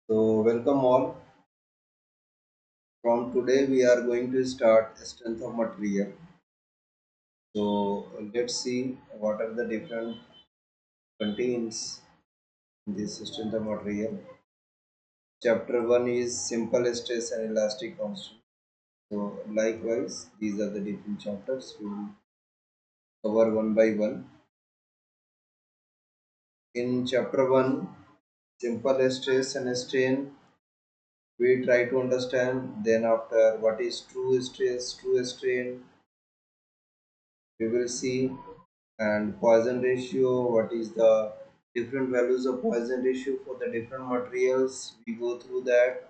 So, welcome all. From today, we are going to start strength of material. So, let's see what are the different contains in this strength of material. Chapter 1 is simple stress and elastic constant. So, likewise, these are the different chapters. We will cover one by one. In chapter 1, simple stress and strain, we try to understand. Then, after what is true stress, true strain, we will see. And Poisson ratio, what is the different values of Poisson ratio for the different materials, we go through that.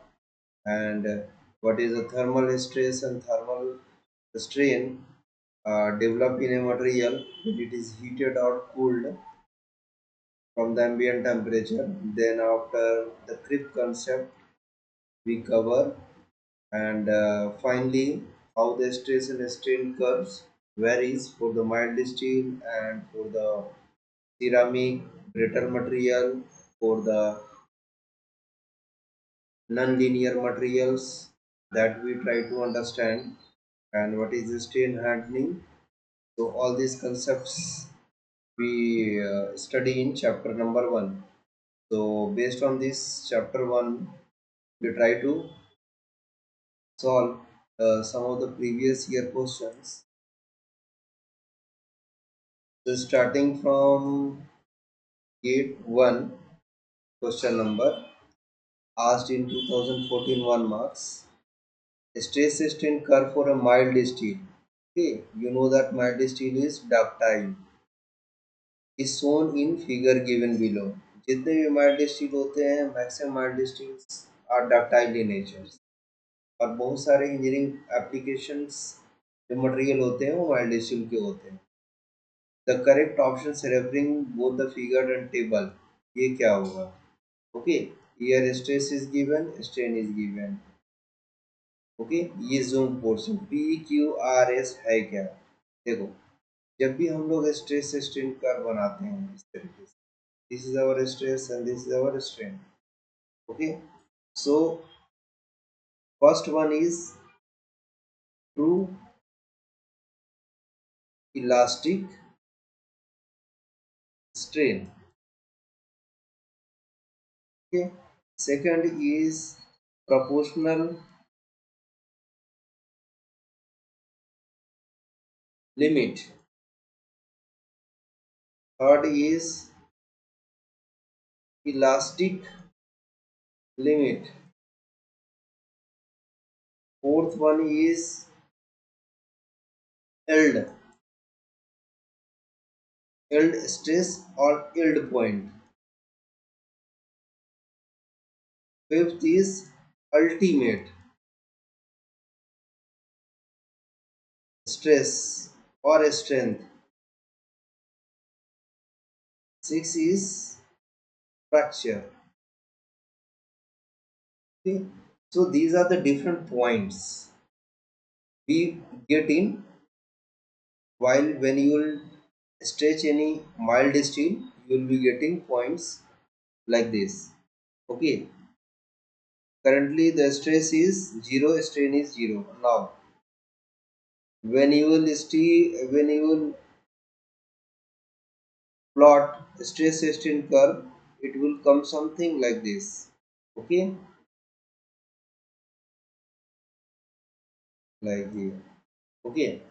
And what is the thermal stress and thermal strain developed in a material when it is heated or cooled from the ambient temperature. Then after the creep concept we cover. And finally, how the stress and strain curves varies for the mild steel and for the ceramic, brittle material, for the non-linear materials, that we try to understand. And what is the strain handling. So all these concepts we study in chapter number 1. So based on this chapter 1, we try to solve some of the previous year questions. So starting from gate 1, question number asked in 2014 1 marks. Stress strain curve for a mild steel. Okay, you know that mild steel is ductile. Is shown in figure given below. जितने भी mild steel होते हैं, maximum mild steels are ductile in nature. और बहुत सारे engineering applications जो material होते हैं वो mild steel के होते हैं. The correct options referring both the figure and table. ये क्या होगा? Okay, here stress is given, strain is given. Okay, ये zone portion P Q R S है क्या? देखो, जब भी हम लोग स्ट्रेस स्ट्रेन कर्व बनाते हैं इस तरीके से, this is our stress and this is our strain. Okay, so first one is true elastic strain. Okay, second is proportional limit. Third is elastic limit. Fourth one is yield, yield stress or yield point. Fifth is ultimate stress or strength. Six is fracture. Okay. So these are the different points we get in while when you will stretch any mild steel, you will be getting points like this. Okay. Currently the stress is 0, strain is 0. Now when you will when you will plot stress strain curve, it will come something like this. Okay, like here. Okay,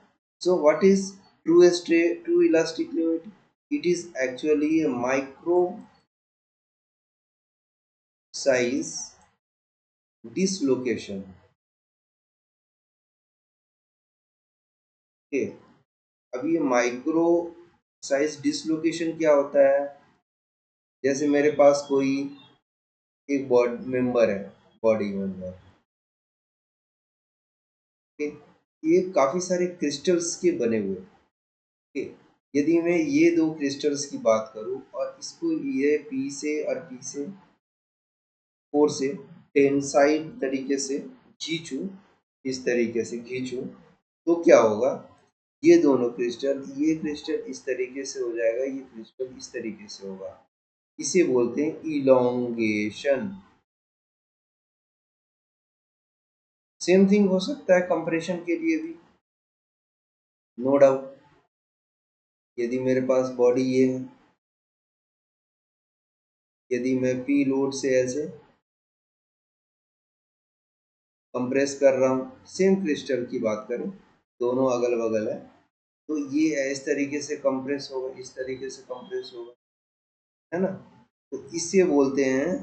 so what is true elastic limit? It is actually a micro size dislocation. Okay, अब ये micro size dislocation क्या होता है? जैसे मेरे पास कोई एक body member है, बॉडी मेंबर. Okay, ये काफी सारे क्रिस्टल्स के बने हुए. Okay, यदि मैं ये दो क्रिस्टल्स की बात करूं और इसको ये पी से और पी से 4 से टेंसाइल तरीके से खींचूं, इस तरीके से खींचूं, तो क्या होगा? ये दोनों क्रिस्टल, ये क्रिस्टल इस तरीके से हो जाएगा, ये क्रिस्टल इस तरीके से होगा. इसे बोलते हैं इलोंगेशन. सेम थिंग हो सकता है कंप्रेशन के लिए भी, नो डाउट। यदि मेरे पास बॉडी ये है, यदि मैं पी लोड से ऐसे कंप्रेस कर रहा हूँ, सेम क्रिस्टल की बात करें, दोनों अगल बगल है, तो ये इस तरीके से कंप्रेस होगा, इस तरीके से कंप्रेस होगा, है ना। तो इसे बोलते हैं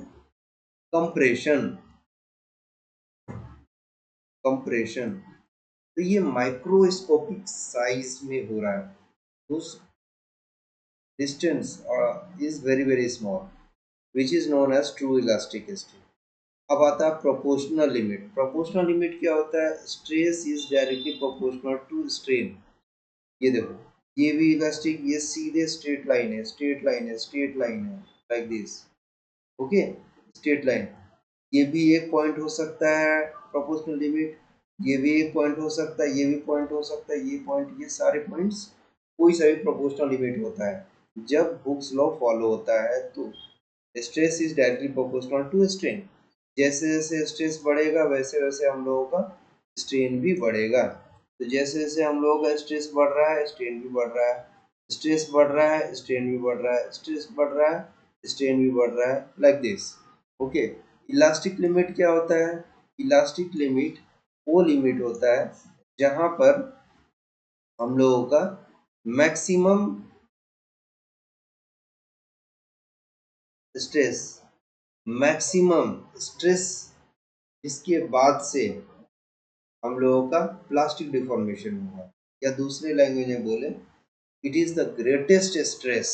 कंप्रेशन। कंप्रेशन, तो ये माइक्रोस्कोपिक साइज में हो रहा है, उस distance is very very small, which is known as true elastic strain. अब आता है प्रोपोर्शनल लिमिट। प्रोपोर्शनल लिमिट क्या होता है? Stress is directly proportional to strain. ये देखो, ये भी इलास्टिक, ये सीधे स्ट्रेट लाइन है, स्ट्रेट लाइन है, स्ट्रेट लाइन है, like this, okay, straight line. ये भी एक पॉइंट हो सकता है प्रोपोर्शनल लिमिट, ये भी एक पॉइंट हो सकता है, ये भी पॉइंट हो सकता है, ये पॉइंट, ये सारे पॉइंट्स कोई सा भी प्रोपोर्शनल लिमिट होता है। जब हुक्स लॉ फॉलो होता है तो stress is directly proportional to strain. जैसे जैसे स्ट्रेस बढ़ेगा वैसे वैसे हम लोगों का स्ट्रेन भी बढ़ेगा। तो जैसे जैसे हम लोगों का स्ट्रेस बढ़ रहा है, स्ट्रेन भी बढ़ रहा है, स्ट्रेस बढ़ रहा है, स्ट्रेन भी बढ़ रहा है, स्ट्रेस बढ़ रहा है, स्ट्रेन भी बढ़ रहा है, like this, okay. Elastic limit क्या होता है? इलास्टिक लिमिट वो लिमिट होता है जहां पर हम लोगों का मैक्सिमम स्ट्रेस, मैक्सिमम स्ट्रेस, इसके बाद से हम लोगों का प्लास्टिक डिफॉर्मेशन होगा, या दूसरे लैंग्वेज में बोले, it is the greatest stress.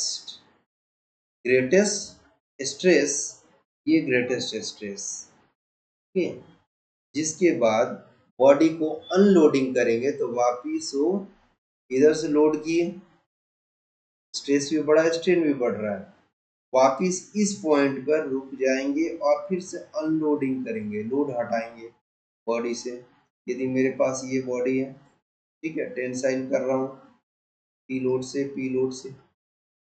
Greatest stress, ये ग्रेटेस्ट स्ट्रेस, ठीक है। जिसके बाद बॉडी को अनलोडिंग करेंगे तो वापिस वो इधर से लोड किए, स्ट्रेस भी बढ़ा है, स्ट्रेन भी बढ़ रहा है, वापिस इस पॉइंट पर रुक जाएंगे और फिर से अनलोडिंग करेंगे, लोड हटाएंगे बॉडी से। यदि मेरे पास ये बॉडी है, ठीक है, टेंसाइल कर रहा हूँ पी लोड से, पी लोड से,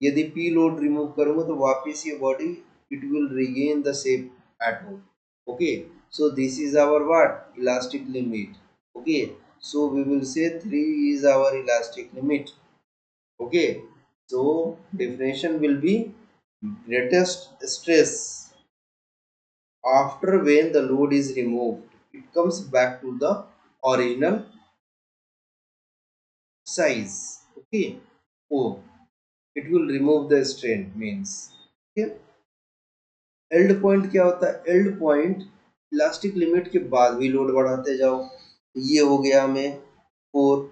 यदि पी लोड रिमूव करूंगा तो वापिस ये बॉडी, it will regain the shape at home, okay. So this is our what? Elastic limit, okay. So we will say 3 is our elastic limit, okay. So definition will be greatest stress after when the load is removed, it comes back to the original size, okay. Oh, it will remove the strain means, okay. Yield point क्या होता है? Yield point elastic limit के बाद भी load बढ़ाते जाओ, ये हो गया हमें 4,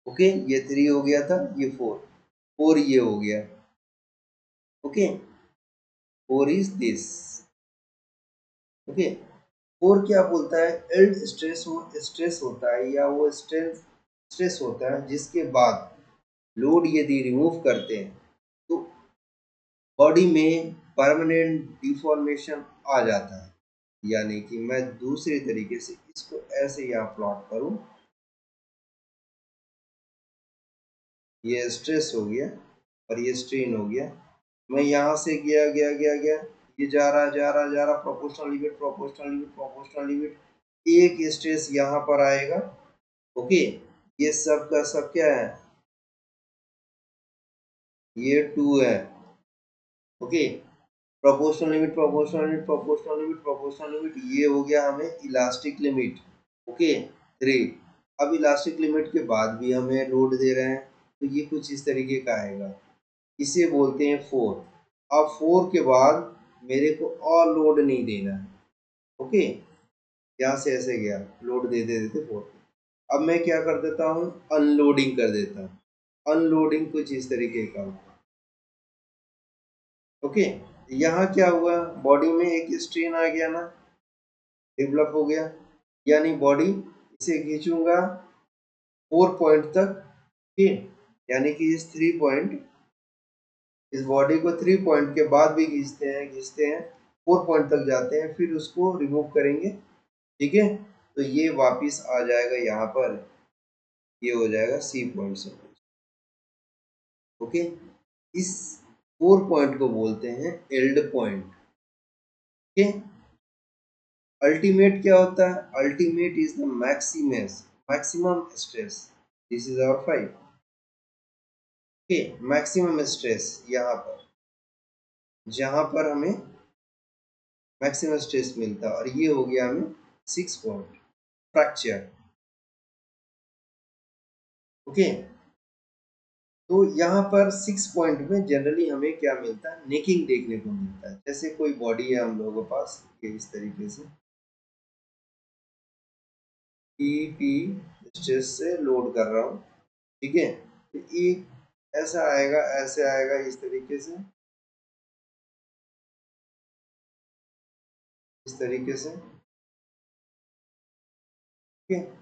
ओके, ये 3 हो गया था, ये 4, 4 ये हो गया, ओके, 4 इज दिस, ओके। 4 क्या बोलता है? एल्ड स्ट्रेस, वो स्ट्रेस होता है या वो स्ट्रेस स्ट्रेस होता है जिसके बाद लोड यदि रिमूव करते हैं तो बॉडी में परमानेंट डिफॉर्मेशन आ जाता है। यानी कि मैं दूसरे तरीके से इसको ऐसे यहाँ प्लॉट करूं, ये स्ट्रेस हो गया और ये स्ट्रेन हो गया, मैं यहाँ से गया गया गया गया, ये जा रहा जा रहा जा रहा, proportional limit, proportional limit, proportional limit, एक स्ट्रेस यहाँ पर आएगा, ओके। ये सब का सब क्या है? ये 2 है, okay. Proportional limit, proportional limit, proportional limit, proportional limit, ये हो गया हमें इलास्टिक लिमिट, ओके, 3। अब इलास्टिक लिमिट के बाद भी हमें लोड दे रहे हैं तो ये कुछ इस तरीके का आएगा, इसे बोलते हैं 4। अब 4 के बाद मेरे को और लोड नहीं देना है, ओके, यहाँ से ऐसे गया, लोड दे दे देते 4। अब मैं क्या कर देता हूँ? अनलोडिंग कर देता हूँ। अनलोडिंग कुछ इस तरीके का होगा, ओके। यहाँ क्या हुआ? बॉडी में एक स्ट्रेन आ गया ना, डेवलप हो गया, यानी बॉडी इसे खींचूंगा 4 पॉइंट तक, ठीक, यानी कि इस 3 पॉइंट, इस बॉडी को 3 पॉइंट के बाद भी खींचते हैं 4 पॉइंट तक जाते हैं, फिर उसको रिमूव करेंगे, ठीक है। तो ये वापिस आ जाएगा यहाँ पर, ये हो जाएगा सी पॉइंट से, ओके। इस 4 पॉइंट को बोलते हैं एल्ड पॉइंट, ओके। अल्टीमेट क्या होता है? Ultimate is the maximum stress. This is our 5। Okay, maximum stress यहाँ पर, जहां पर हमें मैक्सिमम स्ट्रेस मिलता है, और ये हो गया हमें 6 पॉइंट फ्रैक्चर। ओके, तो यहाँ पर 6 पॉइंट में जनरली हमें क्या मिलता है? नेकिंग देखने को मिलता है। जैसे कोई बॉडी है हम लोगों के पास, ये इस तरीके से पी स्ट्रेस से लोड कर रहा हूँ, ठीक है, तो एक ऐसा आएगा, ऐसे आएगा, इस तरीके से, इस तरीके से, ठीक है।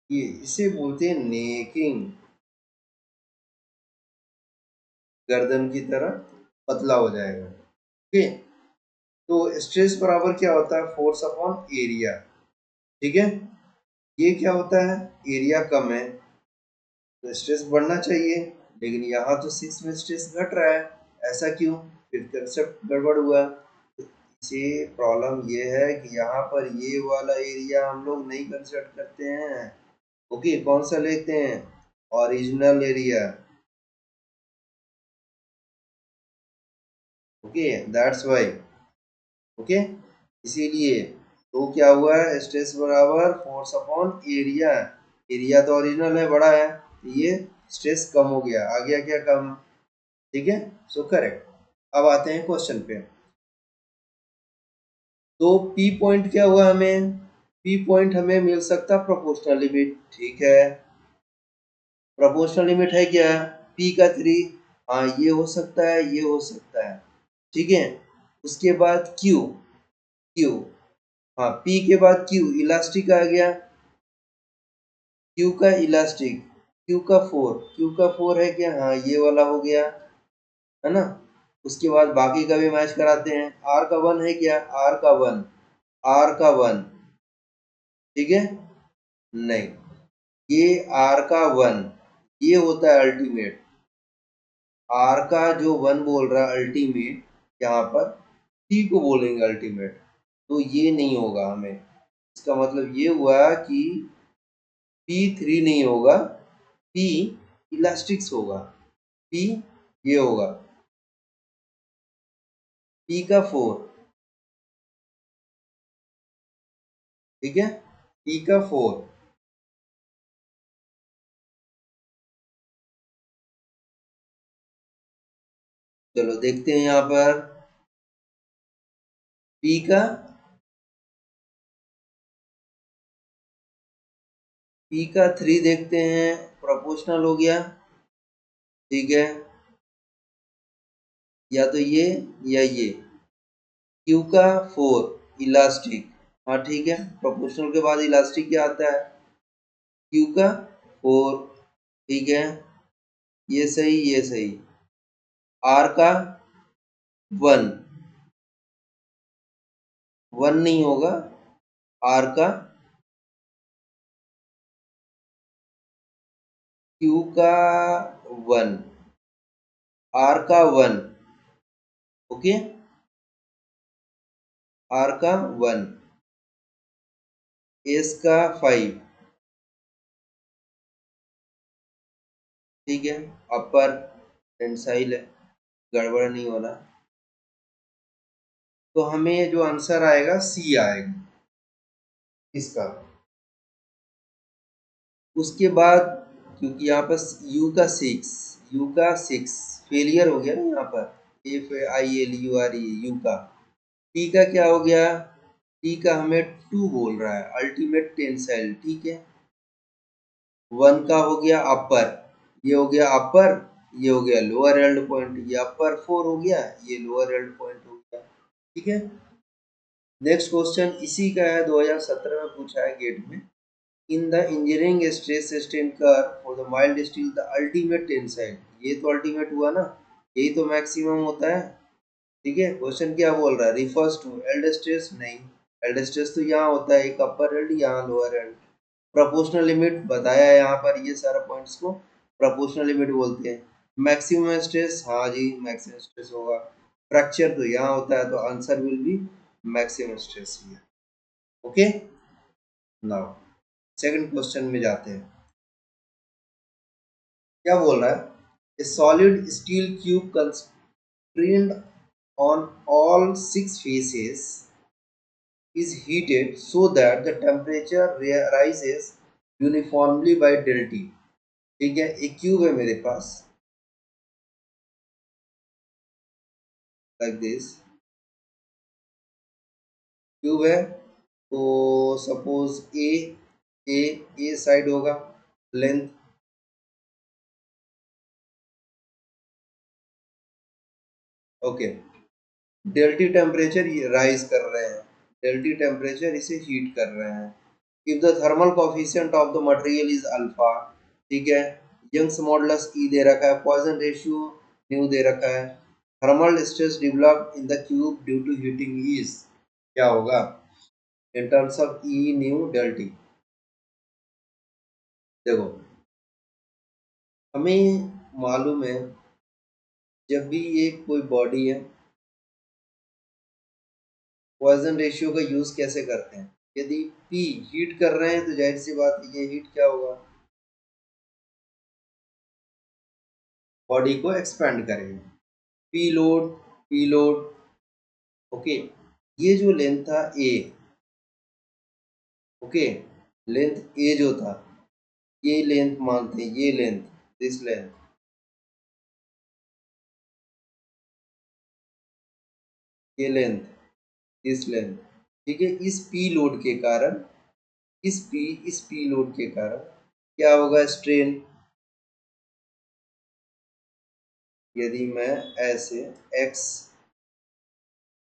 ये इसे बोलते हैं नेकिंग, गर्दन की तरह पतला हो जाएगा। ओके, तो स्ट्रेस बराबर क्या होता है? फोर्स अपॉन एरिया, ठीक है। ये क्या होता है? एरिया कम है तो स्ट्रेस बढ़ना चाहिए, लेकिन यहाँ तो 6 में स्ट्रेस घट रहा है, ऐसा क्यों? फिर कंसेप्ट गड़बड़ हुआ। तो इसे प्रॉब्लम ये है कि यहाँ पर ये वाला एरिया हम लोग नहीं कंसिडर करते हैं। ओके, कौन सा लेते हैं? Original area. Okay, that's why. Okay, इसीलिए तो क्या हुआ है? स्ट्रेस बराबर फोर्स अपॉन एरिया। एरिया तो ओरिजिनल है, बड़ा है, तो ये स्ट्रेस कम हो गया, आ गया क्या कम? ठीक है, सो करेक्ट। अब आते हैं क्वेश्चन पे। तो पी पॉइंट क्या हुआ हमें? पी पॉइंट हमें मिल सकता प्रोपोर्शनल लिमिट, ठीक है। प्रोपोर्शनल लिमिट है क्या? पी का 3। हाँ, ये हो सकता है, ये हो सकता है, ठीक है। उसके बाद क्यू, क्यू, हाँ, पी के बाद क्यू, इलास्टिक आ गया। क्यू का इलास्टिक, क्यू का 4, क्यू का 4 है क्या? हाँ, ये वाला हो गया, है ना। उसके बाद बाकी का भी मैच कराते हैं। आर का 1 है क्या? आर का 1, आर का 1, ठीक है। नहीं, ये आर का 1, ये होता है अल्टीमेट। आर का जो 1 बोल रहा है अल्टीमेट, यहाँ पर टी को बोलेंगे अल्टीमेट, तो ये नहीं होगा हमें। इसका मतलब ये हुआ कि P3 नहीं होगा, P इलास्टिक्स होगा। P ये होगा, P का 4, ठीक है, P का 4। चलो देखते हैं यहाँ पर P का, P का 3 देखते हैं, प्रोपोर्शनल हो गया, ठीक है, या तो ये या ये। Q का 4 इलास्टिक, हाँ ठीक है, प्रोपोर्शनल के बाद इलास्टिक क्या आता है? Q का 4, ठीक है, ये सही, ये सही। R का 1, 1 नहीं होगा, R का, Q का 1, R का 1, ओके, R का 1, S का 5, ठीक है, अपर टेंसाइल है, गड़बड़ नहीं होना। तो हमें जो आंसर आएगा C आएगा इसका। उसके बाद क्योंकि यहाँ पर यू का 6 फेलियर हो गया ना यहाँ पर, FAILURE, यू का। टी का क्या हो गया? टी का हमें 2 बोल रहा है, अल्टीमेट टेंसाइल, ठीक है। 1 का हो गया अपर, ये हो गया अपर, ये हो गया लोअर एल्ड पॉइंट, ये अपर 4 हो गया, ये लोअर एल्ड पॉइंट हो गया, ठीक है। नेक्स्ट क्वेश्चन इसी का है, 2017 में पूछा है गेट में। In the engineering stress sustain curve for the mild steel the ultimate tensile, ये तो अल्टीमेट हुआ ना, यही तो मैक्सिमम होता है, ठीक है। क्वेश्चन क्या बोल रहा है? रिफर्स टू एल्ड स्ट्रेस, नहीं, एल्ड स्ट्रेस तो यहाँ होता है, एक अपर एल्ड, यहाँ लोअर एल्ड। प्रोपोर्शनल लिमिट बताया है यहाँ पर, ये सारा पॉइंट्स को प्रोपोर्शनल लिमिट बोलते हैं। मैक्सिमम स्ट्रेस, हाँ जी, मैक्सिमम स्ट्रेस होगा। फ्रैक्चर तो यहाँ होता है, तो answer will be maximum stress here. Okay, now second question में जाते हैं। क्या बोल रहा है? ए solid steel cube constrained on all six faces is heated so that the temperature rises uniformly by del T। ठीक है, एक क्यूब है मेरे पास like this, क्यूब है, तो सपोज ए साइड होगा लेंथ, ओके, डेल्टी टेम्परेचर राइज कर रहे हैं, डेल्टी टेम्परेचर इसे हीट कर रहे हैं। If the thermal coefficient of the material is alpha, ठीक है, यंग्स मॉडुलस ई दे रखा है, पॉइजन रेशियो न्यू दे रखा है, thermal stress develop in the cube due to heating is, क्या होगा in terms of E nu delta T? देखो, हमें मालूम है जब भी ये कोई बॉडी है, पॉइजन रेशियो का यूज कैसे करते हैं? यदि पी हीट कर रहे हैं तो जाहिर सी बात है ये हीट क्या होगा, बॉडी को एक्सपेंड करेगा। पी लोड, ओके, ये जो लेंथ था ए, ओके, लेंथ ए जो था, ये लेंथ मानते हैं, ये लेंथ, दिस लेंथ, ये लेंथ, दिस लेंथ, ठीक है। इस पी लोड के कारण, इस पी लोड के कारण क्या होगा, स्ट्रेन, यदि मैं ऐसे एक्स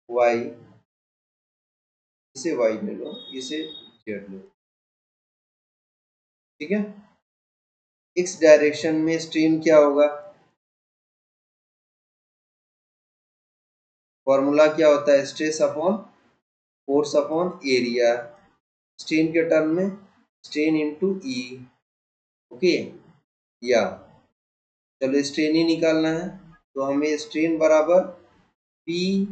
वाई, इसे वाई ले लो, इसे जेड लो, ठीक है, एक्स डायरेक्शन में स्ट्रेन क्या होगा, फॉर्मूला क्या होता है, stress upon force upon area, strain के टर्म में स्ट्रेन इनटू ई, ओके, या चलो स्ट्रेन ही निकालना है, तो हमें स्ट्रेन बराबर पी,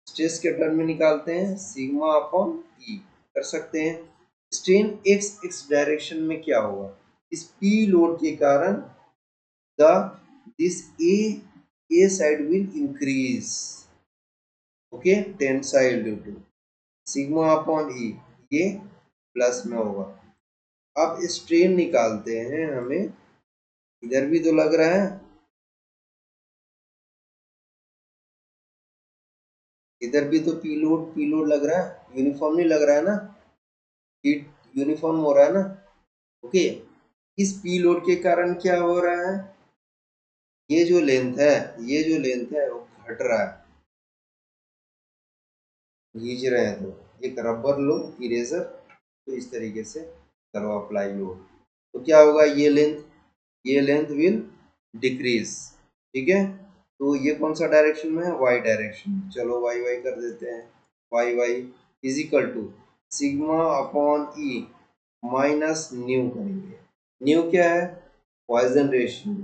स्ट्रेस के टर्म में निकालते हैं सिग्मा अपॉन ई, कर सकते हैं। स्ट्रेन एक्स डायरेक्शन में क्या होगा, इस पी लोड के कारण the this A side will increase, okay, tensile due to sigma upon E, ये प्लस में होगा। अब स्ट्रेन निकालते हैं हमें, इधर भी तो लग रहा है, इधर भी तो पी लोड लग रहा है, यूनिफॉर्म नहीं लग रहा है ना, हीट यूनिफॉर्म हो रहा है ना, ओके। इस पी लोड के कारण क्या हो रहा है, ये जो लेंथ है, ये जो लेंथ है वो घट रहा है, खींच रहे हैं, तो एक रबर लो, इरेजर, तो इस तरीके से करो अप्लाई लोड, तो क्या होगा, ये लेंथ विल डिक्रीज, ठीक है। तो ये कौन सा डायरेक्शन में है, वाई डायरेक्शन, चलो वाई वाई कर देते हैं, Y Y is equal to sigma upon E minus nu करेंगे, न्यू क्या है, Poisson ratio,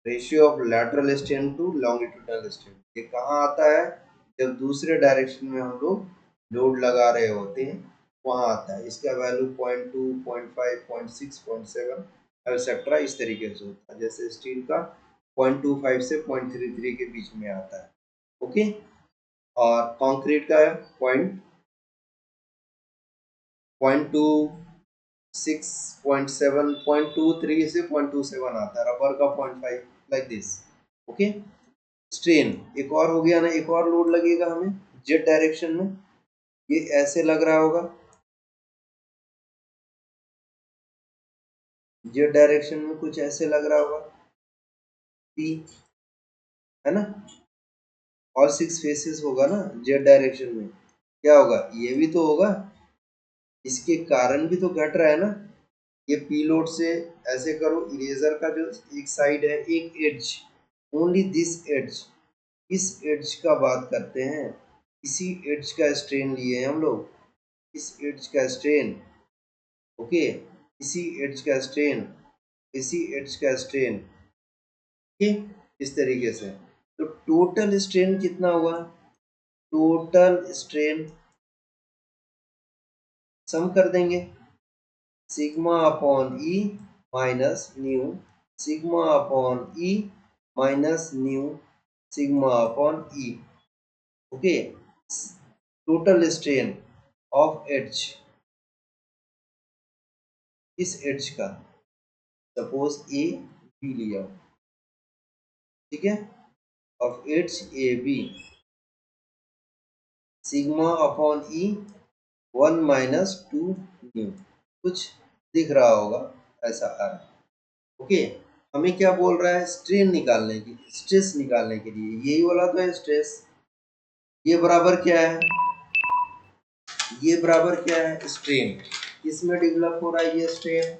ratio of lateral strain to longitudinal strain, ये कहाँ आता है, जब दूसरे डायरेक्शन में हम लोग लोड लगा रहे होते हैं वहाँ आता है, इसका वैल्यू 0.2 0.5 0.6 0.7 एक्सेट्रा इस तरीके से होता है, जैसे स्टील का 0.25 से 0.33 के बीच में आता है, ओके, और कंक्रीट का है 0.26 0.7 0.23 से 0.27 आता है, रबर का 0.5 लाइक दिस, ओके। स्ट्रेन एक और हो गया ना, एक और लोड लगेगा हमें जेड डायरेक्शन में, ये ऐसे लग रहा होगा, जेड डायरेक्शन में कुछ ऐसे लग रहा होगा, पी, है ना, और सिक्स फेसेस होगा ना जेड डायरेक्शन में, क्या होगा, ये भी तो होगा, इसके कारण भी तो घट रहा है ना, ये पी लोड से, ऐसे करो, इरेजर का जो एक साइड है, एक एड्ज, ओनली दिस एड्ज, इस एड्ज का बात करते हैं, इसी एड्ज का स्ट्रेन लिए हैं हम लोग, इस एड्ज का स्ट्रेन, ओके, इसी एड्ज का स्ट्रेन, इसी एड्ज का स्ट्रेन, ठीक, इस तरीके से। तो टोटल स्ट्रेन कितना हुआ, टोटल स्ट्रेन सम कर देंगे, sigma upon E minus nu sigma upon E minus nu sigma upon E. Okay, total strain of H, इस एच का, सपोज ए बी लिया, ठीक है, of H A B, sigma upon E 1 - 2 nu, कुछ दिख रहा होगा ऐसा आ रहा है। ओके, हमें क्या बोल रहा है, स्ट्रेन निकालने की, स्ट्रेस निकालने के लिए, यही वाला तो है स्ट्रेस। ये बराबर क्या है, ये बराबर क्या है, स्ट्रेन किसमें डेवलप हो रहा है, ये स्ट्रेन,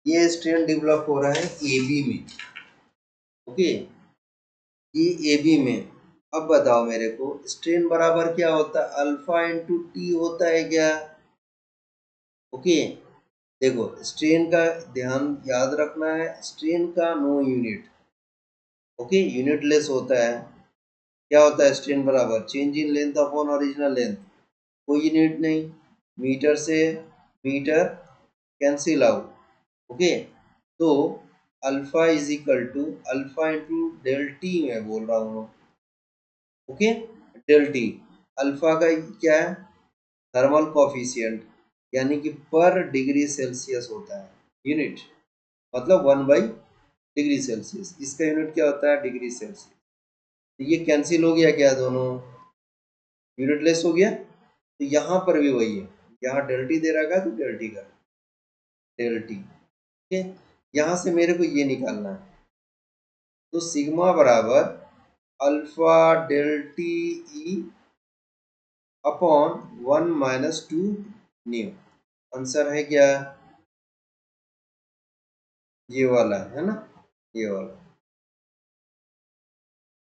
ये स्ट्रेन डेवलप हो रहा है ए बी में। ओके, ये ए बी में। अब बताओ मेरे को, स्ट्रेन बराबर क्या होता है, अल्फा इंटू टी होता है क्या। ओके, देखो स्ट्रेन का ध्यान याद रखना है, स्ट्रेन का नो यूनिट, ओके, यूनिटलेस होता है। क्या होता है स्ट्रेन बराबर change in length upon original length, कोई यूनिट नहीं, मीटर से मीटर कैंसिल आउट। ओके, तो alpha is equal to alpha into del T मैं बोल रहा हूँ। ओके, डेल टी, अल्फा का क्या है, थर्मल कॉफिशिएंट, यानी कि पर डिग्री सेल्सियस होता है यूनिट, मतलब 1/डिग्री सेल्सियस, इसका यूनिट क्या होता है, डिग्री सेल्सियस। तो ये कैंसिल हो गया क्या, दोनों यूनिटलेस हो गया। तो यहाँ पर भी वही है, यहाँ डेल टी दे रखा है तो डेल टी का डेल टी। ठीक है, यहाँ से मेरे को ये निकालना है, तो सिग्मा बराबर alpha del T E upon 1 - 2 nu. Answer है क्या, ये वाला है ना, ये वाला,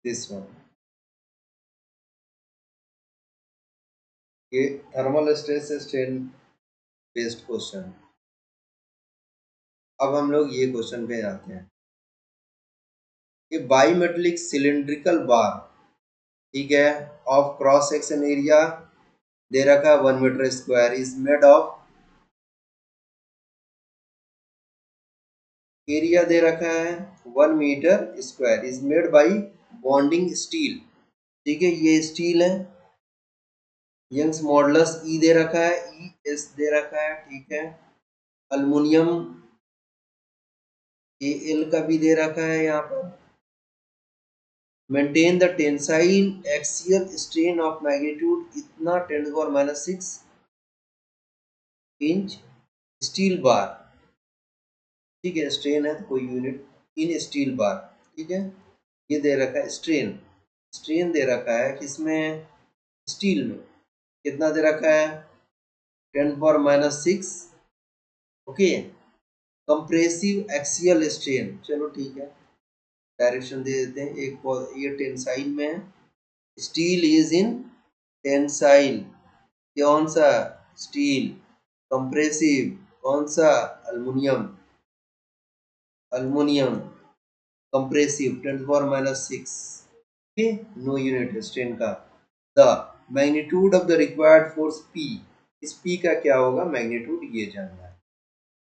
दिस वन। ये thermal stress strain based question. अब हम लोग ये क्वेश्चन पे आते हैं, ये बाईमेट्रिक सिलिंड्रिकल बार, ठीक है, ऑफ क्रॉस सेक्शन एरिया दे रखा है 1 metre square, is made of, area दे रखा है 1 metre square, is made by bonding steel. ठीक है, ये स्टील है, यंग्स मॉडुलस ई दे रखा है, ई एस दे रखा है, ठीक है, अल्युमिनियम ए एल का भी दे रखा है यहाँ पर। Maintain the tensile axial strain of magnitude इतना 10⁻⁻6 इंच स्टील बार, ठीक है, स्ट्रेन है तो कोई यूनिट इन स्टील बार, ठीक है, ये दे रखा है स्ट्रेन, स्ट्रेन दे रखा है किसमें, स्टील में, कितना दे रखा है 10⁻⁻6। ओके, कंप्रेसिव एक्सियल स्ट्रेन, चलो ठीक है, डायरेक्शन दे देते हैं, एक ये टेंसाइल में है, स्टील इज इन टेंसाइल, कौन सा, स्टील, कंप्रेसिव कौन सा, aluminium, aluminium compressive 10⁻⁻6। Okay, no unit strain का, the magnitude of the required force P, इस पी का क्या होगा मैग्नीट्यूड, ये जानना है।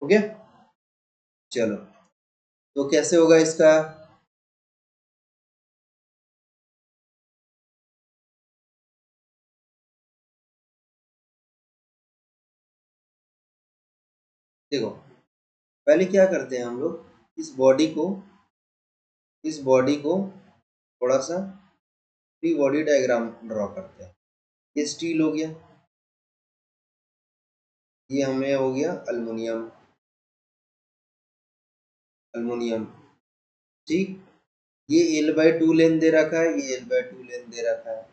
ओके, चलो, तो कैसे होगा इसका, देखो पहले क्या करते हैं हम लोग, इस बॉडी को थोड़ा सा फ्री बॉडी डायग्राम ड्रॉ करते हैं। ये स्टील हो गया, ये हमें हो गया अल्युमिनियम, अल्युमिनियम, ठीक, ये L/2 लेंथ दे रखा है, ये L/2 लेंथ दे रखा है,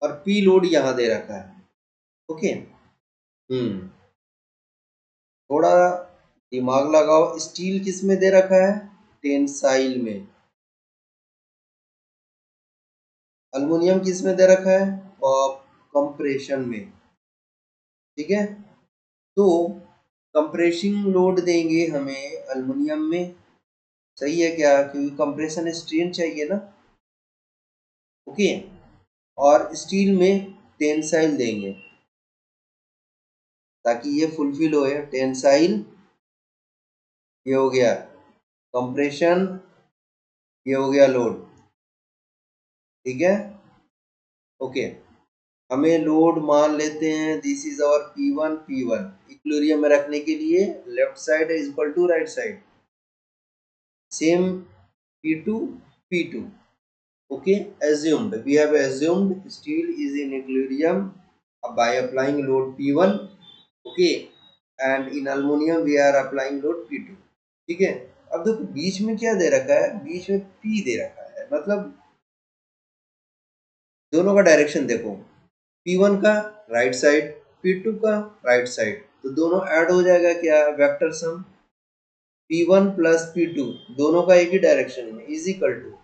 और पी लोड यहाँ दे रखा है। ओके, थोड़ा दिमाग लगाओ, स्टील किस में दे रखा है, टेंसाइल में, अल्युमिनियम किस में दे रखा है, कंप्रेशन में, ठीक है, तो कंप्रेसिंग लोड देंगे हमें अल्युमिनियम में, सही है क्या, क्योंकि कंप्रेशन स्ट्रेन चाहिए ना। ओके, और स्टील में टेंसाइल देंगे ताकि ये फुलफिल हो। टेंसाइल ये हो गया, कंप्रेशन ये हो गया लोड। ठीक है, ओके। हमें लोड मान लेते हैं, this is our P1 P1 equilibrium में रखने के लिए left side is equal to right side, same P2 P2। okay, assumed, we have assumed steel is in equilibrium by applying load P1, okay, and in aluminum we are applying load P2। ठीक है, अब देखो बीच में क्या दे रखा है, बीच में P दे रखा है, मतलब दोनों का डायरेक्शन देखो, P1 का राइट साइड, P2 का राइट साइड, तो दोनों ऐड हो जाएगा क्या, vector sum P1 plus P2 दोनों का एक ही डायरेक्शन में इज इक्वल टू,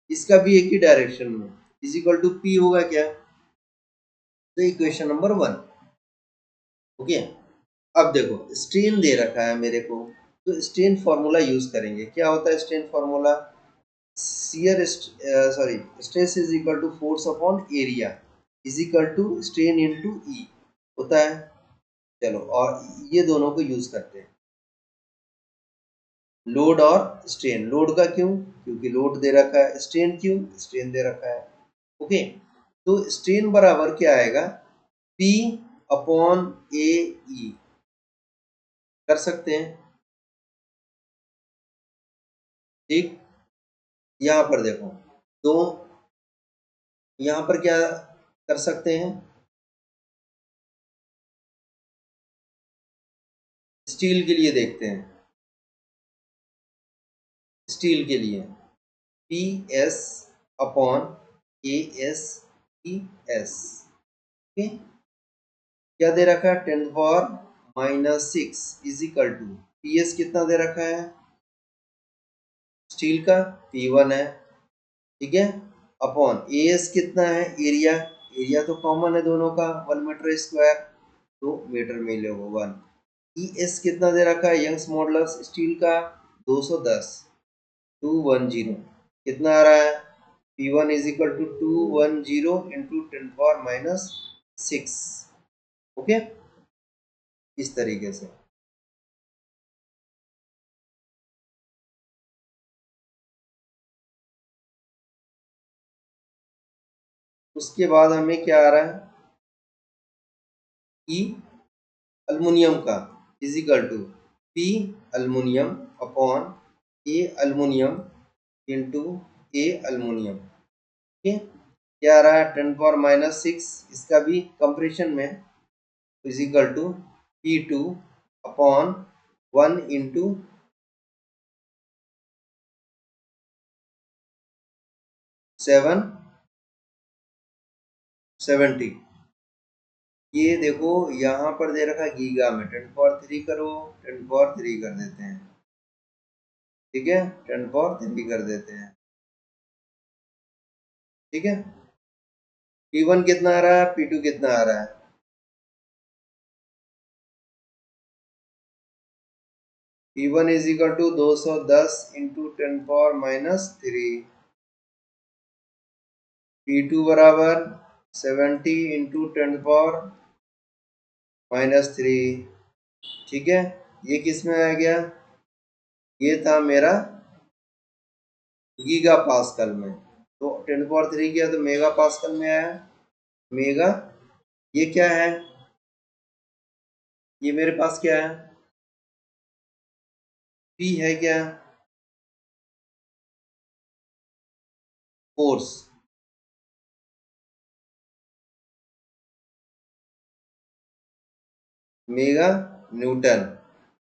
इसका भी एक ही डायरेक्शन में इज इक्वल टू P होगा क्या, तो इक्वेशन नंबर 1। ओके, अब देखो स्ट्रेन दे रखा है मेरे को, तो स्ट्रेन फॉर्मूला यूज करेंगे। क्या होता है strain formula, shear sorry stress is equal to force upon area is equal to strain into E होता है। चलो, और ये दोनों को यूज करते हैं, लोड और स्ट्रेन। लोड का क्यों, क्योंकि लोड दे रखा है, स्ट्रेन क्यों, स्ट्रेन दे रखा है। ओके, तो स्ट्रेन बराबर क्या आएगा, P अपॉन ए ई कर सकते हैं। ठीक, यहाँ पर देखो, तो यहाँ पर क्या कर सकते हैं, स्टील के लिए देखते हैं, स्टील के लिए P S upon A S E S. क्या दे रखा है, 10⁻⁻6 is equal to, P S कितना दे रखा है स्टील का, P1 है, ठीक है, अपॉन ए एस कितना है, एरिया, एरिया तो कॉमन है दोनों का 1 मीटर स्क्वायर, तो मीटर में ले लो 1। ई एस कितना दे रखा है, यंग्स मॉडुलस स्टील का 210, 210 कितना आ रहा है, P1 is equal to 210 into 10⁻⁻6। ओके, इस तरीके से। उसके बाद हमें क्या आ रहा है, ई अल्युमिनियम का is equal to P aluminium upon A aluminium into A aluminium. ठीक, क्या आ रहा है, 10⁻⁻6, इसका भी कंप्रेशन में is equal to P2 upon 1 into 770। ये देखो यहाँ पर दे रखा गीगा में, 10⁻³ करो, 10⁻³ कर देते हैं, ठीक है, 10⁻³ कर देते हैं, ठीक है। P1 कितना आ रहा है, P2 कितना आ रहा है, P1 is equal to 210 into 10⁻⁻3, P2 बराबर 70 इंटू 10⁻⁻3। ठीक है, ये किस में आ गया, ये था मेरा गीगा पास्कल में, तो 10⁻³ किया तो मेगा पास्कल में आया, मेगा। ये क्या है, ये मेरे पास क्या है, P है क्या, फोर्स, मेगा न्यूटन,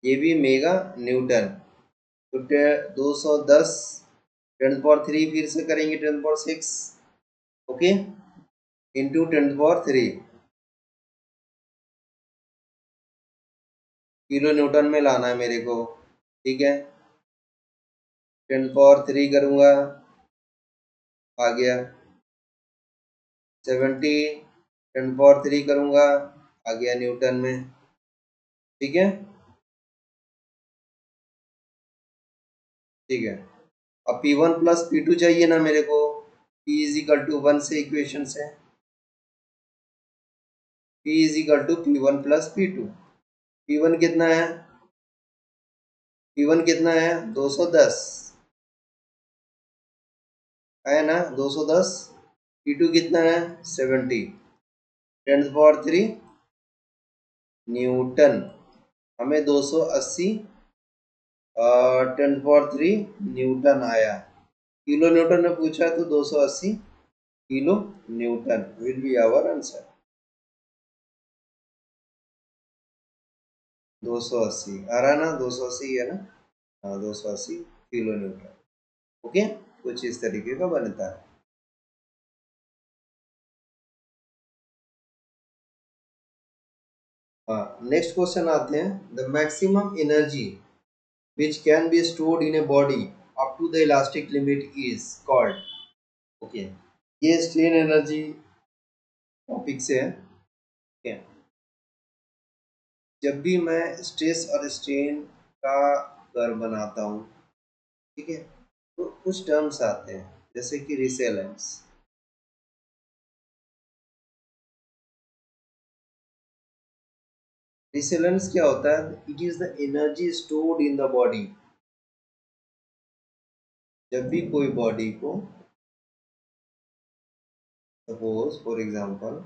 ये भी मेगा न्यूटन, तो 210 10⁻³ फिर से करेंगे 10⁻6, ओके, इंटू 10⁻³ किलो न्यूटन में लाना है मेरे को। ठीक है, 10⁻³ करूँगा, आ गया 70, 10⁻³ करूँगा, आ गया न्यूटन में। ठीक है, ठीक है। अब P1 प्लस P2 चाहिए ना मेरे को, P इज इक्वल टू 1 से इक्वेशन है, P is equal to P1 plus P2। P1 कितना है, P1 कितना है 210 है ना, 210। P2 कितना है 70, 10 पावर 3 न्यूटन। हमें 280 10 पावर 3 न्यूटन आया। किलो न्यूटन में पूछा है तो 280 kilo newton will be our answer. 280 आ रहा है ना, 280 है ना, हाँ 280 किलो न्यूटन। ओके, कुछ इस तरीके का बनता है। हाँ, नेक्स्ट क्वेश्चन आते हैं। The maximum energy which can be stored in a body up to the elastic limit is called। Okay, ये स्ट्रेन एनर्जी टॉपिक से है। ओके, जब भी मैं स्ट्रेस और स्ट्रेन का कर्व बनाता हूँ, ठीक है, तो कुछ टर्म्स आते हैं जैसे कि रिसेलेंस। रिसेलेंस क्या होता है, it is the energy stored in the body. जब भी कोई बॉडी को, सपोज फॉर एग्जांपल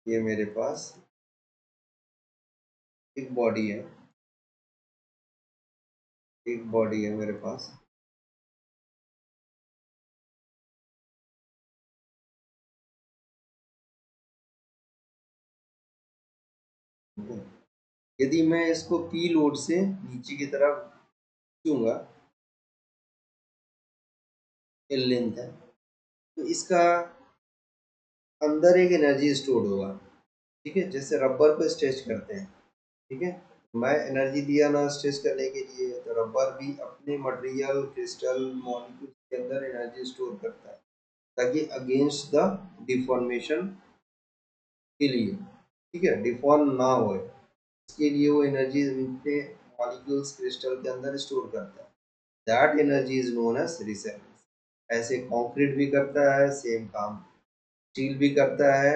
ये मेरे पास एक बॉडी है, एक बॉडी है मेरे पास, यदि मैं इसको पी लोड से नीचे की तरफ खींचूंगा, ये लेंथ है, तो इसका अंदर एक एनर्जी स्टोर होगा। ठीक है, जैसे रबर को स्ट्रेच करते हैं, ठीक है, मैं एनर्जी दिया ना स्ट्रेच करने के लिए, तो रबर भी अपने मटेरियल क्रिस्टल मॉलिक्यूल के अंदर एनर्जी स्टोर करता है ताकि अगेंस्ट द डिफॉर्मेशन के लिए, ठीक है, डिफॉर्म ना हो, इसके लिए वो एनर्जी अपने मॉलिक्यूल्स क्रिस्टल के अंदर स्टोर करता है। That energy is known as receptance. ऐसे कंक्रीट भी करता है सेम काम, स्टील भी करता है,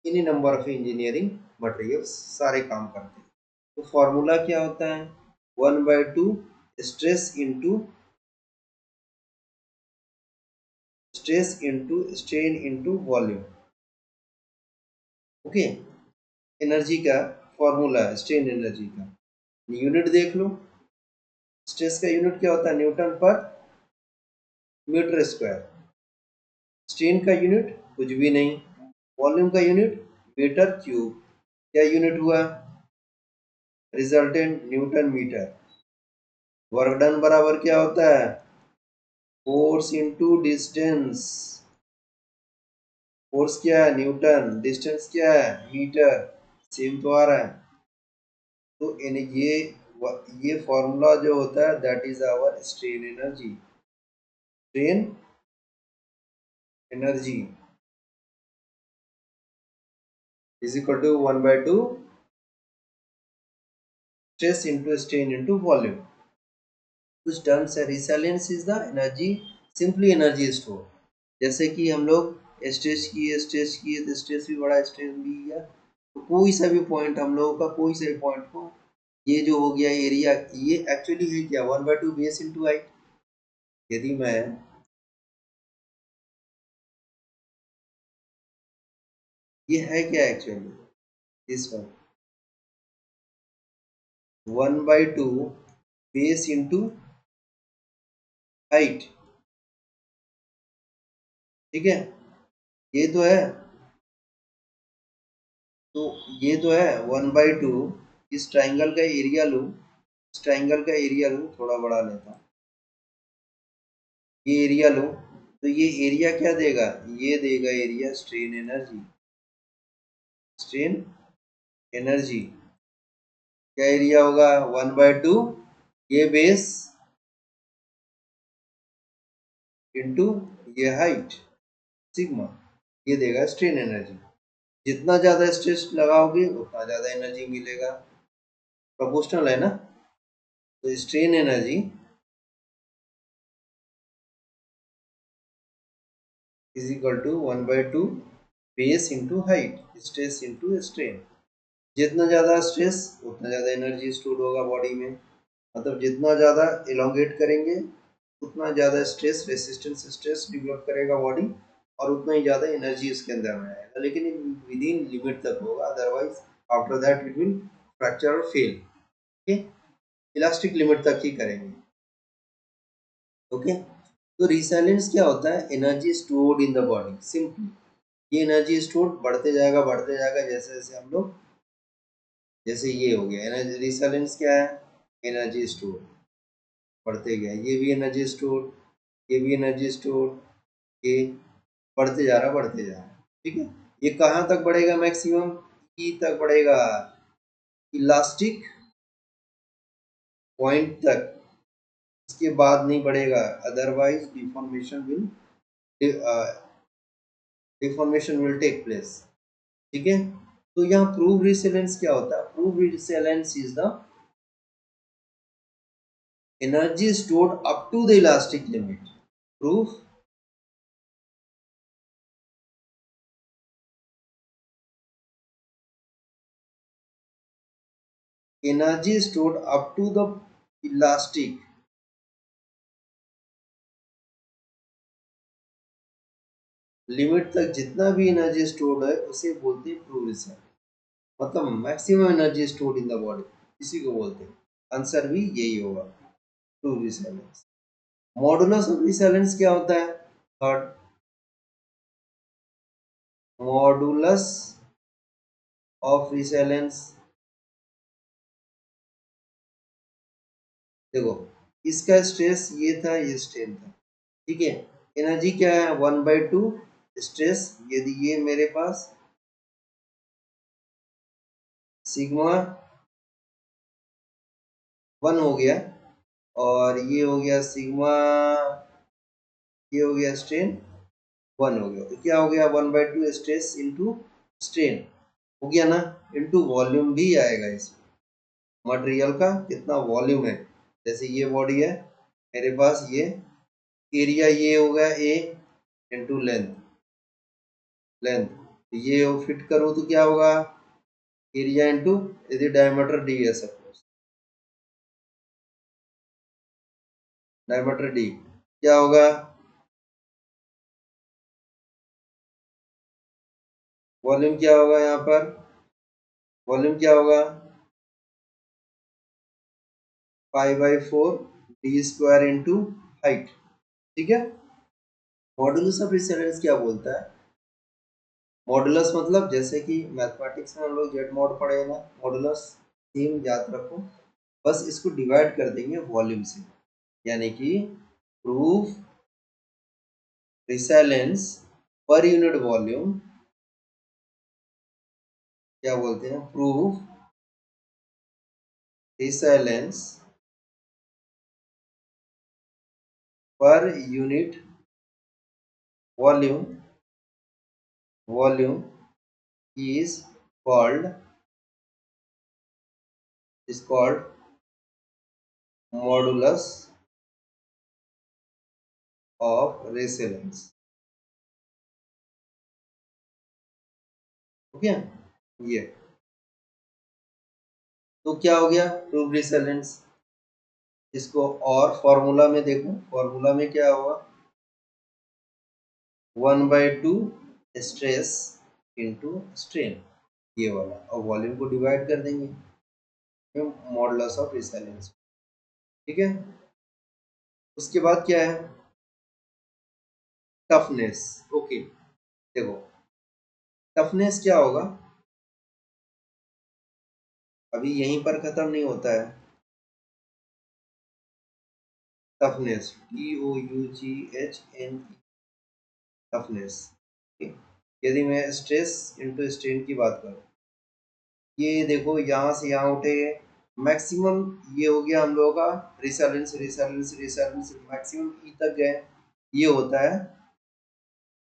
इन्हीं नंबर ऑफ इंजीनियरिंग मटेरियल्स सारे काम करते हैं। तो फॉर्मूला क्या होता है, 1/2 stress into strain into volume. Okay, energy का फॉर्मूला है स्ट्रेन एनर्जी का, यूनिट देख लो। स्ट्रेस का यूनिट क्या होता है, न्यूटन पर मीटर स्क्वायर। स्ट्रेन का यूनिट कुछ भी नहीं, वॉल्यूम का यूनिट मीटर क्यूब। क्या यूनिट हुआ, resultant newton metre. Work done बराबर क्या होता है, फोर्स इंटू डिस्टेंस। फोर्स क्या है न्यूटन, डिस्टेंस क्या है मीटर, सेम तो आ रहा है। तो इन ये फॉर्मूला जो होता है that is our strain energy. Strain energy is equal to 1/2 stress into strain into volume. कुछ टर्म्स है, resilience is the energy, simply energy store. जैसे कि हम लोग स्ट्रेच किए तो स्ट्रेस भी बड़ा, स्ट्रेन भी किया, तो कोई सा भी पॉइंट हम लोगों का, कोई से भी पॉइंट को, ये जो हो गया एरिया, ये एक्चुअली है क्या 1/2 बेस इंटू हाइट। यदि मैं ये है क्या actually this one, 1/2 base into height, ठीक है, ये तो है। तो ये तो है 1/2, इस ट्राइंगल का एरिया लूँ, इस ट्राइंगल का एरिया लूँ, थोड़ा बड़ा लेता हूँ, ये एरिया लूँ, तो ये एरिया क्या देगा, ये देगा area strain energy. Strain energy क्या एरिया होगा 1/2 ये बेस इंटू ये हाइट सिग्मा, ये देगा स्ट्रेन एनर्जी। जितना ज्यादा स्ट्रेस लगाओगे उतना ज्यादा एनर्जी मिलेगा, प्रोपोर्शनल है ना। तो strain energy is equal to 1/2 base into height, stress into strain. जितना ज़्यादा स्ट्रेस उतना ज़्यादा एनर्जी स्टोर होगा बॉडी में, मतलब जितना ज़्यादा एलोंगेट करेंगे उतना ज़्यादा स्ट्रेस, रेसिस्टेंस स्ट्रेस डेवलप करेगा बॉडी, और उतना ही ज़्यादा एनर्जी उसके अंदर में आएगा, लेकिन विद इन लिमिट तक होगा, otherwise after that it will fracture और फेल। ओके, इलास्टिक लिमिट तक ही करेंगे। ओके, तो रिसाइलेंस क्या होता है? Energy stored in the body, simply ये एनर्जी स्टोर बढ़ते जाएगा जैसे जैसे हम लोग, जैसे ये हो गया एनर्जी, रिसाइलेंस क्या है? एनर्जी स्टोर बढ़ते गया, ये भी एनर्जी स्टोर, ये भी एनर्जी स्टोर, ये बढ़ते जा रहा है। ठीक है, ये कहाँ तक बढ़ेगा? मैक्सिमम ई तक बढ़ेगा, इलास्टिक पॉइंट तक, उसके बाद नहीं बढ़ेगा, otherwise deformation will take place. ठीक है, तो यहाँ प्रूव रिसेलेंस क्या होता है? Proof resilience is the energy stored up to the elastic limit. Proof energy stored up to the elastic limit तक, जितना भी एनर्जी स्टोर्ड है उसे बोलते हैं प्रूव रिसेलेंस, मतलब maximum energy stored in the body, इसी को बोलते हैं। आंसर भी यही होगा, प्रूव रिसेलेंस। मॉडुलस ऑफ रिसेलेंस क्या होता है? थर्ड, मॉडुलस ऑफ रिसेलेंस, देखो इसका स्ट्रेस ये था, ये स्ट्रेन था। ठीक है, एनर्जी क्या है? 1/2 स्ट्रेस, यदि ये मेरे पास सिग्मा 1 हो गया, और ये हो गया सिग्मा, ये हो गया स्ट्रेन 1 हो गया, तो क्या हो गया? 1/2 स्ट्रेस इंटू स्ट्रेन हो गया ना, इंटू वॉल्यूम भी आएगा इसमें, मटेरियल का कितना वॉल्यूम है। जैसे ये बॉडी है मेरे पास, ये एरिया ये होगा ए इंटू लेंथ, ये फिट करो तो क्या होगा? एरिया इंटू, यदि डायमीटर डी है सपोज, डायमीटर डी क्या होगा? वॉल्यूम क्या होगा यहाँ पर? वॉल्यूम क्या होगा? 5/4 डी स्क्वायर इंटू हाइट। ठीक है, मॉडुलस ऑफ रिसेलेंस क्या बोलता है? मॉडुलस मतलब जैसे कि मैथमेटिक्स में हम लोग जेड मॉड पढ़े हैं ना, मॉडुलस सेम याद रखो, बस इसको डिवाइड कर देंगे वॉल्यूम से, यानी कि प्रूफ रिसेलेंस पर यूनिट वॉल्यूम, क्या बोलते हैं? Proof रिसेलेंस per unit volume, volume is called is called modulus of resilience। Okay, ये तो क्या हो गया? प्रूफ रिसेलेंस। इसको और फॉर्मूला में देखो, फॉर्मूला में क्या होगा? 1/2 स्ट्रेस इंटू स्ट्रेन, ये वाला, और वॉल्यूम को डिवाइड कर देंगे मॉडुलस ऑफ रिसेलेंस। ठीक है, उसके बाद क्या है? टफनेस। ओके, देखो टफनेस क्या होगा, अभी यहीं पर खत्म नहीं होता है। Toughness, TOUGHN, toughness. यदि मैं स्ट्रेस इंटू स्ट्रेन की बात करूँ, ये देखो यहाँ से यहाँ उठे, मैक्सिमम ये हो गया हम लोगों का रिसैलेंस, रिसैलेंस रिसैलेंस, मैक्सिमम ई तक गए, ये होता है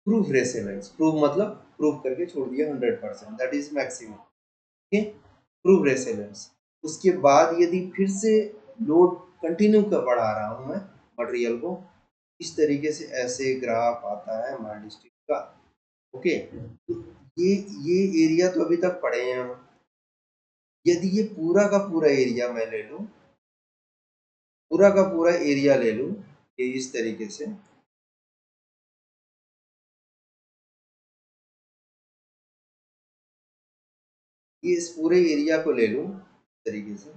प्रूफ रेसिलेंस। प्रूफ मतलब प्रूफ करके छोड़ दिया 100%, that is maximum. Okay, proof resilience. उसके बाद यदि फिर से लोड कंटिन्यू कर बढ़ा रहा हूँ मैं मटेरियल को, इस तरीके से ऐसे ग्राफ आता है हमारे डिस्ट्रिक्ट का। ओके, तो ये ये एरिया तो अभी तक पढ़े हैं हम। यदि ये पूरा का पूरा एरिया मैं ले लूं, पूरा का पूरा एरिया ले लूं, ये इस तरीके से, ये इस पूरे एरिया को ले लूं इस तरीके से,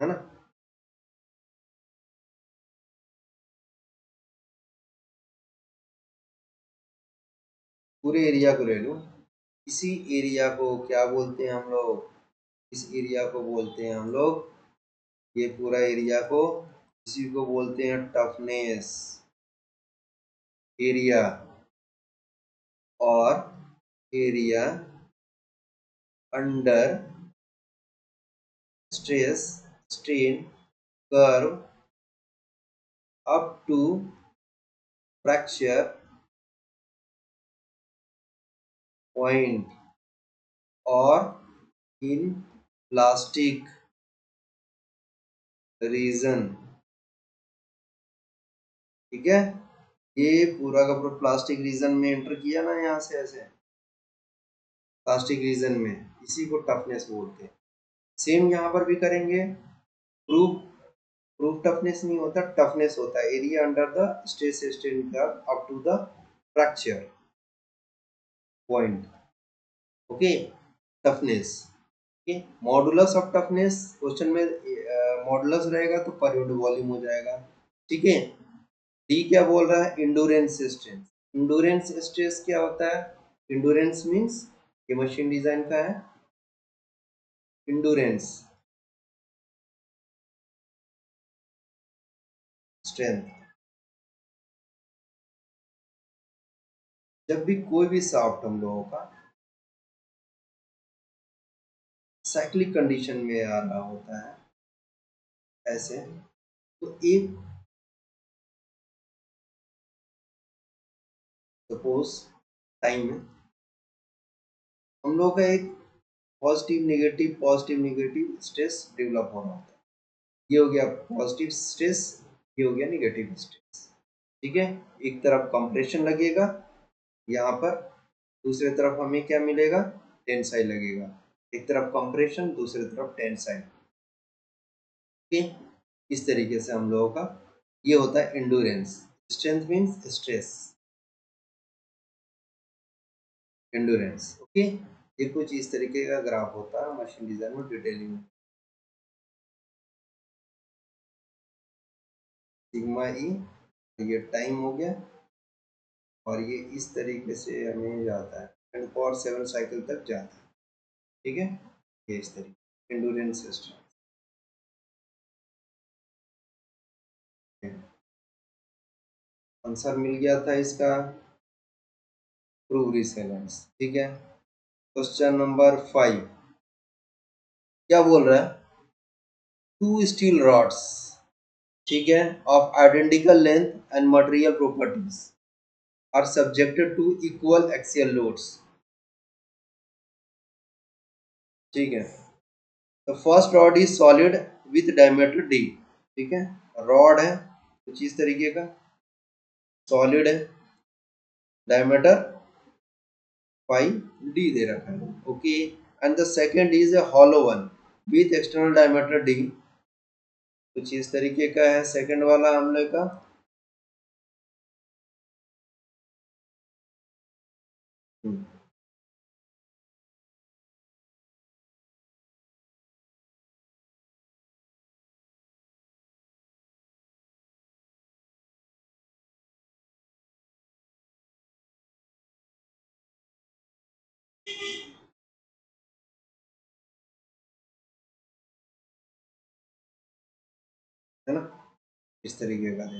है ना। पूरे एरिया को ले लूं, इसी एरिया को क्या बोलते हैं हम लोग, इस एरिया को बोलते हैं हम लोग, ये पूरा एरिया को, इसी को बोलते हैं टफनेस एरिया, और area under stress strain curve up to fracture point और इन प्लास्टिक रीजन। ठीक है, ये पूरा का पूरा प्लास्टिक रीजन में एंटर किया ना, यहाँ से ऐसे प्लास्टिक रीजन में, इसी को टफनेस बोलते हैं। सेम यहाँ पर भी करेंगे। प्रूफ प्रूफ टफनेस नहीं होता, टफनेस होता है area under the stress strain curve up to the fracture point. Okay, toughness. Okay, modulus of toughness, question में मॉडुलस रहेगा तो पर यूनिट वॉल्यूम हो जाएगा। ठीक है, डी क्या बोल रहा है, इंडोरेंस स्ट्रेस। इंडोरेंस स्ट्रेस क्या होता है, इंडोरेंस मींस, ये मशीन डिजाइन का है, इंडोरेंस स्ट्रेंथ। जब भी कोई भी शाफ्ट हम लोगों का साइक्लिक कंडीशन में आ रहा होता है ऐसे, तो एक सपोज टाइम में हम लोग का एक पॉजिटिव नेगेटिव स्ट्रेस डेवलप हो रहा होता है। ये हो गया पॉजिटिव स्ट्रेस, ये हो गया नेगेटिव स्ट्रेस। ठीक है, एक तरफ कंप्रेशन लगेगा यहाँ पर, दूसरी तरफ हमें क्या मिलेगा, टेंसाइल लगेगा। एक तरफ कंप्रेशन, दूसरी तरफ टेंसाइल। ओके, इस तरीके से हम लोगों का ये होता है endurance. Strength means stress, endurance. Okay, ये कुछ इस तरीके का ग्राफ होता है मशीन डिजाइन में डिटेलिंग में। सिग्मा ई, ये टाइम हो गया, और ये इस तरीके से हमें जाता है 10⁻⁷ साइकिल तक जाता है। ठीक है, ये इस तरीके एंडोरेंस सिस्टम। आंसर मिल गया था इसका, प्रूव रिसेलेंस। ठीक है, क्वेश्चन नंबर 5 क्या बोल रहा है, टू स्टील रॉड्स, ठीक है, of identical length and material properties are subjected to equal axial loads. ठीक है, तो first rod is solid with diameter D. ठीक है, रॉड है कुछ इस तरीके का, सॉलिड है, डायमीटर 5d दे रखा है। Okay, and the second is a hollow one with external diameter d, कुछ इस तरीके का है सेकंड वाला हम लोग का। है ना, इस तरीके का दे,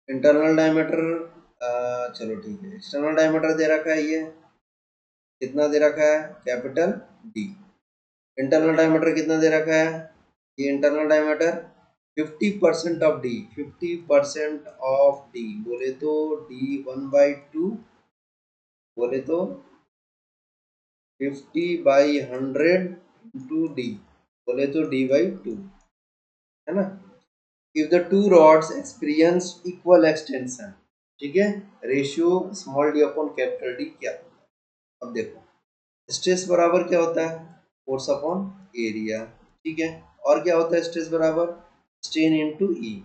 इंटरनल डायमीटर, चलो ठीक है, एक्सटर्नल डायमीटर दे रखा है, ये कितना दे रखा है, कैपिटल डी। इंटरनल डायमीटर कितना दे रखा है, ये internal diameter 50% of D, 50% of D बोले तो d 1/2, बोले तो 50/100 इंटू डी, बोले तो d/2, है ना। If the two rods experience equal extension, ठीक है, ratio small D upon capital D क्या होता है। अब देखो, स्ट्रेस बराबर क्या होता है, फोर्स अपॉन एरिया, ठीक है। और क्या होता है स्ट्रेस बराबर स्ट्रेन इनटू ई,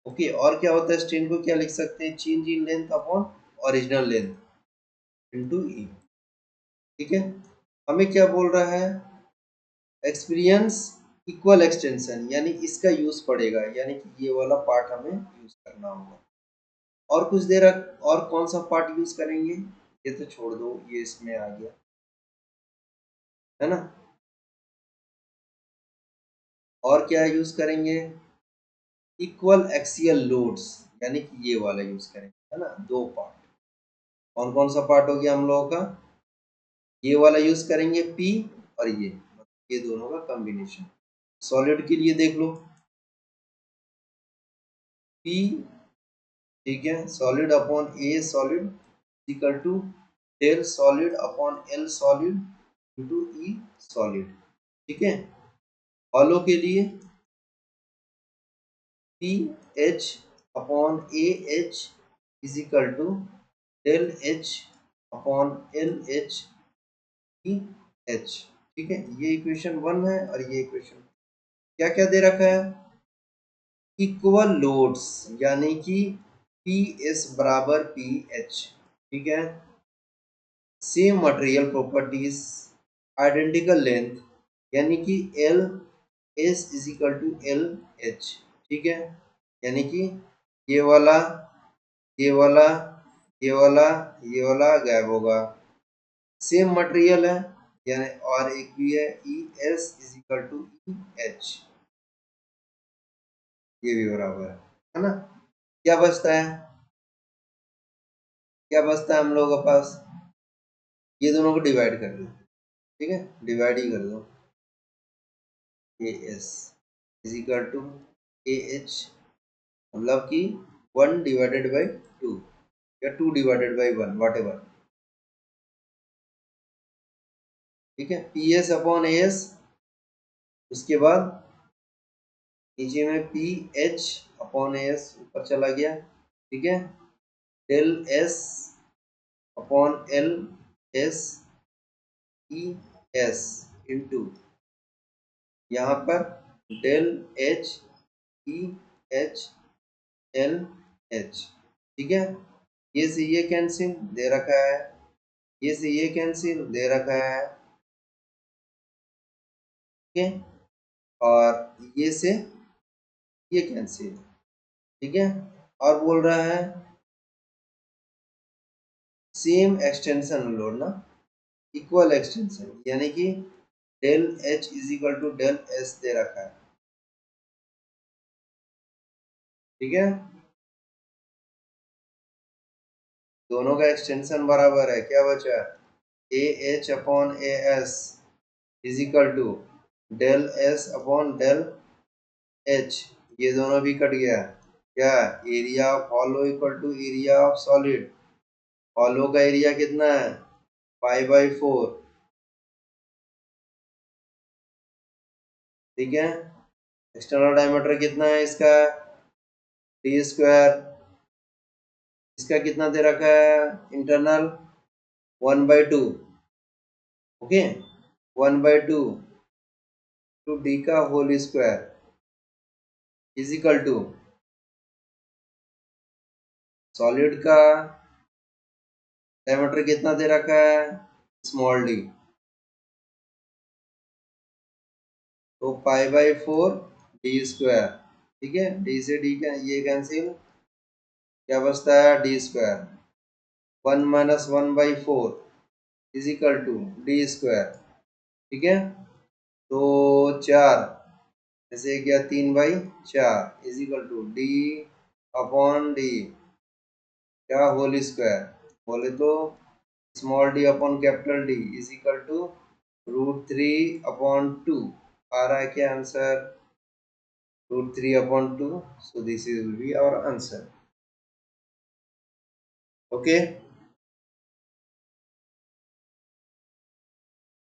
ओके। और क्या होता है स्ट्रेन को क्या लिख सकते हैं, change in length upon original length into E, ठीक है। हमें क्या बोल रहा है, एक्सपीरियंस इक्वल एक्सटेंशन, यानी इसका यूज पड़ेगा, यानी कि ये वाला पार्ट हमें यूज करना होगा। और कुछ देर और कौन सा पार्ट यूज करेंगे, ये तो छोड़ दो, ये इसमें आ गया, है ना। और क्या यूज करेंगे, इक्वल एक्सियल लोड्स, यानी कि ये वाला यूज करेंगे, है ना। दो पार्ट, कौन कौन सा पार्ट हो गया हम लोगों का, ये वाला यूज करेंगे पी, और ये दोनों का कॉम्बिनेशन। सॉलिड के लिए देख लो, पी, ठीक है, solid upon A solid equal to del solid upon L solid into E solid, ठीक है। हॉलो के लिए P H upon A H is equal to del H upon L H E H, ठीक है। ये equation 1 है, और ये इक्वेशन क्या क्या दे रखा है, इक्वल लोड्स, यानी कि पी एस बराबर पी एच, ठीक है। Same material properties, identical length, यानी कि L S is equal to L H, ठीक है। यानी कि ये वाला, ये वाला, ये वाला, ये वाला गायब होगा, सेम मटेरियल है, यानी और एक भी है E S is equal to E H, ये भी बराबर है ना। क्या बचता है, क्या बचता है हम लोगों के पास, ये दोनों को डिवाइड कर दो, ठीक है, डिवाइड ही कर दो, A S is equal to A H, मतलब कि 1/2 या 2/1, वॉट एवर, ठीक है। P S upon A S, उसके बाद नीचे में P H upon A S ऊपर चला गया, ठीक है। Del S upon L S E S into यहाँ पर del H E H L H, ठीक है। ये से ये कैंसिल दे रखा है, ये से ये कैंसिल दे रखा है, ठीक है। और ये से ये कैंसिल, ठीक है। और बोल रहा है सेम एक्सटेंशन लोड ना, इक्वल एक्सटेंशन, यानी कि del H is equal to del S दे रखा है, ठीक है। दोनों का एक्सटेंशन बराबर है, क्या बचा, A H upon A S is equal to del S upon del H, ये दोनों भी कट गया, क्या, area of hollow equal to area of solid, hollow का एरिया कितना है, 5/4, ठीक है। एक्सटर्नल डायमीटर कितना है इसका, डी स्क्वायर, इसका कितना दे रखा है इंटरनल, 1/2, ओके, 1/2 टू डी का whole square is equal to solid का डायमीटर कितना दे रखा है, स्मॉल डी, तो 5/4 डी स्क्वायर, ठीक है। डी से डी का ये कैंसिल, क्या बचता है D square, 1 - 1/4 is equal to D square, ठीक है। तो 4 ऐसे गया 3/4 is equal to D upon D, क्या होल स्क्वायर, बोले तो small D upon capital D is equal to √3/2, आ रहा है क्या answer, √3/2, so this is will be our answer, okay।